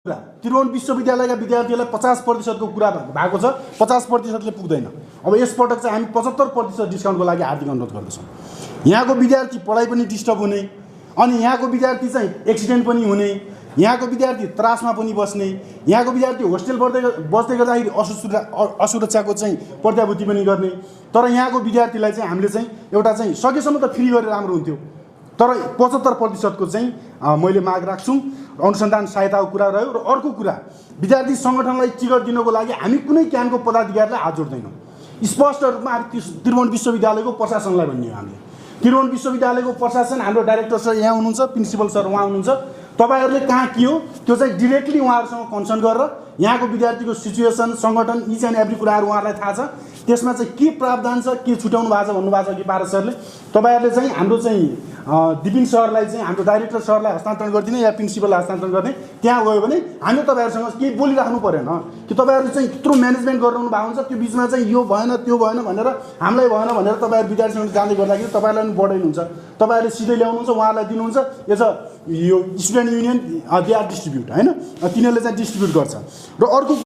त्रिभुवन विश्वविद्यालयका विद्यार्थीहरूलाई 50% को कुरा भएको छ, 50%ले पुग्दैन। अब यसपटक चाहिँ हामी 75% डिस्काउन्टको लागि हार्दिक अनुरोध गर्दछौँ। यहाँको विद्यार्थी पढाइ पनि डिस्टर्ब हुने, अनि यहाँको विद्यार्थी चाहिँ एक्सिडेन्ट पनि हुने, यहाँको विद्यार्थी त्रासमा पनि बस्ने, यहाँको विद्यार्थी होस्टेल बस्दै गर्दाखेरि असुरक्षाको चाहिँ प्रत्याभूति पनि गर्ने। तर यहाँको विद्यार्थीलाई चाहिँ हामीले चाहिँ एउटा चाहिँ सकेसम्म त फ्री गरेर राम्रो हुन्थ्यो, तर 75% को चाहिँ मैले माग राख्छु। अनुसन्धान सहायताको कुरा रह्यो। र अर्को कुरा, विद्यार्थी सङ्गठनलाई टिकट दिनको लागि हामी कुनै क्यानको पदाधिकारीलाई हात जोड्दैनौँ। स्पष्ट रूपमा त्रिभुवन विश्वविद्यालयको प्रशासनलाई भन्ने हो हामीले। त्रिभुवन विश्वविद्यालयको प्रशासन, हाम्रो डाइरेक्टर सर यहाँ हुनुहुन्छ, प्रिन्सिपल सर उहाँ हुनुहुन्छ, तपाईहरूले कहाँ के हो त्यो चाहिँ डिरेक्टली उहाँहरूसँग कन्सल्ट गरेर यहाँको विद्यार्थीको सिचुएसन, सङ्गठन, इच एन्ड एभ्री कुराहरू उहाँहरूलाई थाहा छ। त्यसमा चाहिँ के प्रावधान छ, के छुट्याउनु भएको छ भन्नुभएको छ कि पारस सरले। तपाईँहरूले चाहिँ हाम्रो चाहिँ दिपिन सरलाई चाहिँ हाम्रो डाइरेक्टर सरलाई हस्तान्तरण गरिदिने या प्रिन्सिपललाई हस्तान्तरण गर्ने। त्यहाँ गयो भने हामी तपाईँहरूसँग केही बोलिराख्नु परेन कि तपाईँहरूले चाहिँ यत्रो म्यानेजमेन्ट गरिरहनु भएको हुन्छ, त्यो बिचमा चाहिँ यो भएन त्यो भएन भनेर हामीलाई भएन भनेर तपाईँहरू विद्यार्थीसँग जाँदै गर्दाखेरि तपाईँहरूलाई पनि बढाइ हुन्छ। तपाईँहरूले सिधै ल्याउनुहुन्छ, उहाँहरूलाई दिनुहुन्छ। यो student union they are distribute होइन, तिनीहरूले चाहिँ डिस्ट्रिब्युट गर्छ। र अर्को